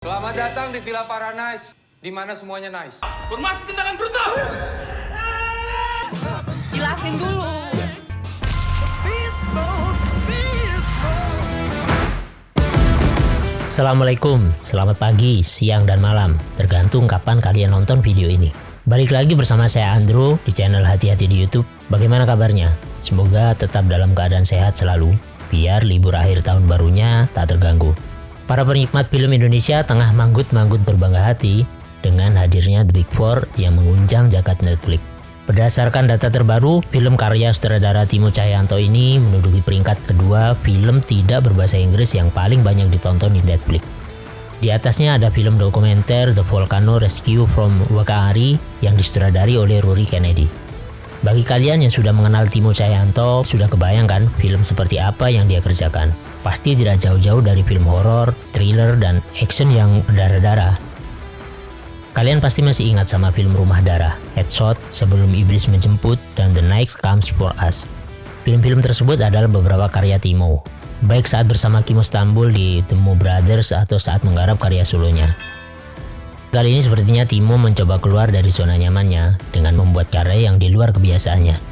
Selamat datang di Villa Paradise, di mana semuanya nice. Formasi tendangan brutal. Jelasin dulu. Assalamualaikum, selamat pagi, siang, dan malam, tergantung kapan kalian nonton video ini. Balik lagi bersama saya Andrew di channel Hati-Hati di YouTube. Bagaimana kabarnya? Semoga tetap dalam keadaan sehat selalu, biar libur akhir tahun barunya tak terganggu. Para penikmat film Indonesia tengah manggut-manggut berbangga hati dengan hadirnya The Big Four yang mengguncang jagat Netflix. Berdasarkan data terbaru, film karya sutradara Timo Tjahjanto ini menduduki peringkat kedua film tidak berbahasa Inggris yang paling banyak ditonton di Netflix. Di atasnya ada film dokumenter The Volcano Rescue from Whakaari yang disutradari oleh Rory Kennedy. Bagi kalian yang sudah mengenal Timo Tjahjanto, sudah kebayangkan film seperti apa yang dia kerjakan. Pasti tidak jauh-jauh dari film horor, thriller, dan action yang berdarah-darah. Kalian pasti masih ingat sama film Rumah Darah, Headshot, Sebelum Iblis Menjemput, dan The Night Comes for Us. Film-film tersebut adalah beberapa karya Timo, baik saat bersama Kim Istanbul di The Mo Brothers atau saat menggarap karya solonya. Kali ini sepertinya Timo mencoba keluar dari zona nyamannya dengan membuat karya yang di luar kebiasaannya.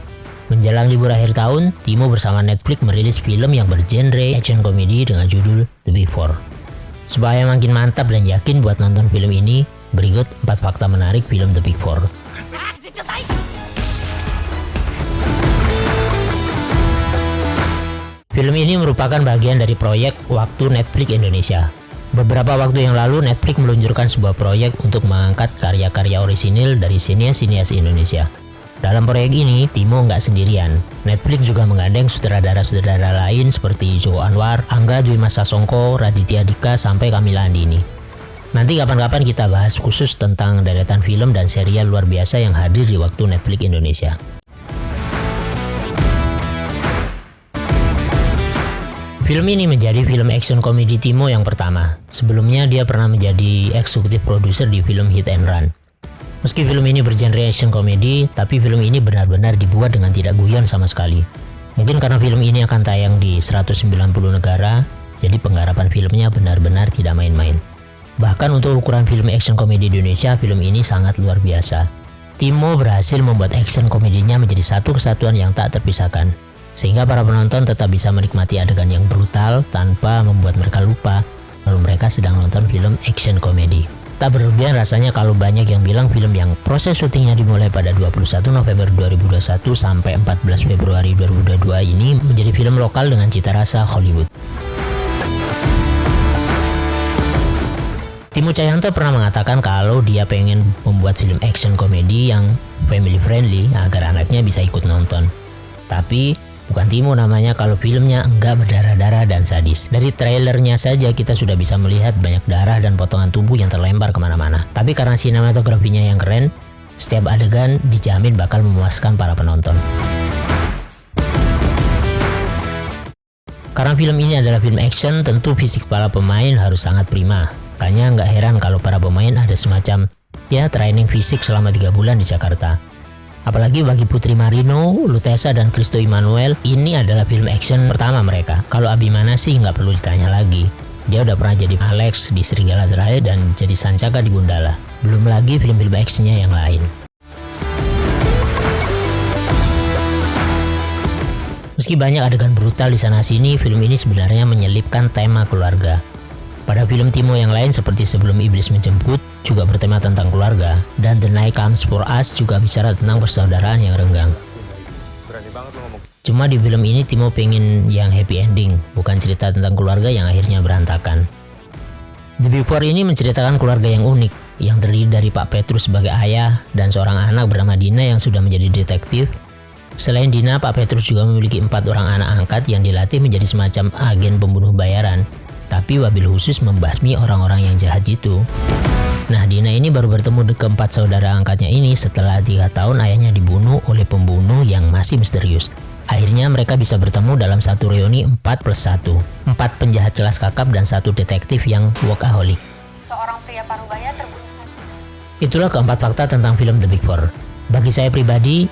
Menjelang libur akhir tahun, Timo bersama Netflix merilis film yang bergenre action komedi dengan judul The Big Four. Supaya makin mantap dan yakin buat nonton film ini, berikut 4 fakta menarik film The Big Four. Film ini merupakan bagian dari proyek Waktu Netflix Indonesia. Beberapa waktu yang lalu, Netflix meluncurkan sebuah proyek untuk mengangkat karya-karya orisinil dari sinias-sinias Indonesia. Dalam proyek ini, Timo nggak sendirian. Netflix juga menggandeng sutradara-sutradara lain seperti Joko Anwar, Angga Dwi Mas Sasongko, Raditya Dika, sampai Kamila Andini. Nanti kapan-kapan kita bahas khusus tentang deretan film dan serial luar biasa yang hadir di Waktu Netflix Indonesia. Film ini menjadi film action komedi Timo yang pertama. Sebelumnya dia pernah menjadi eksekutif produser di film Hit and Run. Meski film ini bergenre action komedi, tapi film ini benar-benar dibuat dengan tidak guyon sama sekali. Mungkin karena film ini akan tayang di 190 negara, jadi penggarapan filmnya benar-benar tidak main-main. Bahkan untuk ukuran film action komedi di Indonesia, film ini sangat luar biasa. Timo berhasil membuat action komedinya menjadi satu kesatuan yang tak terpisahkan, sehingga para penonton tetap bisa menikmati adegan yang brutal tanpa membuat mereka lupa kalau mereka sedang nonton film action komedi. Tak berlebihan rasanya kalau banyak yang bilang film yang proses syutingnya dimulai pada 21 November 2021 sampai 14 Februari 2022 ini menjadi film lokal dengan cita rasa Hollywood. Timo Tjahjanto pernah mengatakan kalau dia pengen membuat film action komedi yang family friendly agar anaknya bisa ikut nonton. Tapi bukan Timo namanya kalau filmnya enggak berdarah-darah dan sadis. Dari trailernya saja kita sudah bisa melihat banyak darah dan potongan tubuh yang terlempar kemana-mana. Tapi karena sinematografinya yang keren, setiap adegan dijamin bakal memuaskan para penonton. Karena film ini adalah film action, tentu fisik para pemain harus sangat prima. Makanya nggak heran kalau para pemain ada semacam training fisik selama 3 bulan di Jakarta. Apalagi bagi Putri Marino, Lutesa, dan Christo Immanuel, ini adalah film action pertama mereka. Kalau Abimana sih nggak perlu ditanya lagi. Dia udah pernah jadi Alex di Serigala Terakhir dan jadi Sancaka di Gundala. Belum lagi film-film actionnya yang lain. Meski banyak adegan brutal di sana-sini, film ini sebenarnya menyelipkan tema keluarga. Pada film Timo yang lain seperti Sebelum Iblis Menjemput juga bertema tentang keluarga, dan The Night Comes for Us juga bicara tentang persaudaraan yang renggang. Cuma di film ini Timo pengen yang happy ending, bukan cerita tentang keluarga yang akhirnya berantakan. The Big Four ini menceritakan keluarga yang unik, yang terdiri dari Pak Petrus sebagai ayah dan seorang anak bernama Dina yang sudah menjadi detektif. Selain Dina, Pak Petrus juga memiliki 4 orang anak angkat yang dilatih menjadi semacam agen pembunuh bayaran, tapi wabil khusus membasmi orang-orang yang jahat itu. Nah, Dina ini baru bertemu keempat saudara angkatnya ini setelah 3 tahun ayahnya dibunuh oleh pembunuh yang masih misterius. Akhirnya mereka bisa bertemu dalam satu reuni 4+1. 4 penjahat kelas kakap dan 1 detektif yang workaholic. Seorang pria parubaya terbunuh. Itulah keempat fakta tentang film The Big Four. Bagi saya pribadi,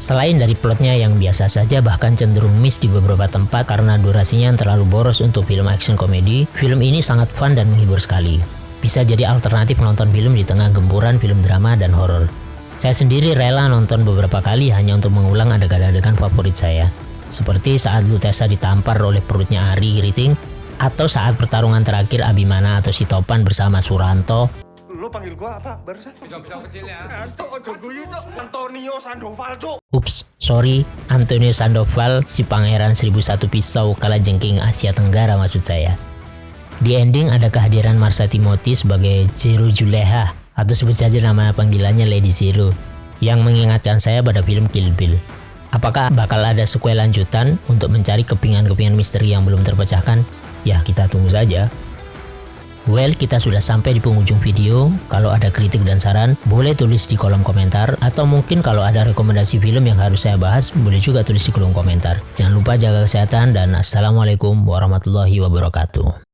selain dari plotnya yang biasa saja bahkan cenderung miss di beberapa tempat karena durasinya yang terlalu boros untuk film action komedi, film ini sangat fun dan menghibur sekali. bisa jadi alternatif nonton film di tengah gempuran film drama dan horor. Saya sendiri rela nonton beberapa kali hanya untuk mengulang adegan-adegan favorit saya. Seperti saat Lutesa ditampar oleh perutnya Ari Geriting, atau saat pertarungan terakhir Abimana atau si Topan bersama Suranto. Lo panggil gua apa barusan? Pisau-pisau kecilnya. Antonio Sandoval, Cok. Ups, sorry, Antonio Sandoval, si pangeran 1001 pisau kalajengking Asia Tenggara maksud saya. Di ending ada kehadiran Marsha Timothy sebagai Zero Juleha, atau sebut saja nama panggilannya Lady Zero, yang mengingatkan saya pada film Kill Bill. Apakah bakal ada sequel lanjutan untuk mencari kepingan-kepingan misteri yang belum terpecahkan? Ya, kita tunggu saja. Well, kita sudah sampai di penghujung video. Kalau ada kritik dan saran, boleh tulis di kolom komentar. Atau mungkin kalau ada rekomendasi film yang harus saya bahas, boleh juga tulis di kolom komentar. Jangan lupa jaga kesehatan dan assalamualaikum warahmatullahi wabarakatuh.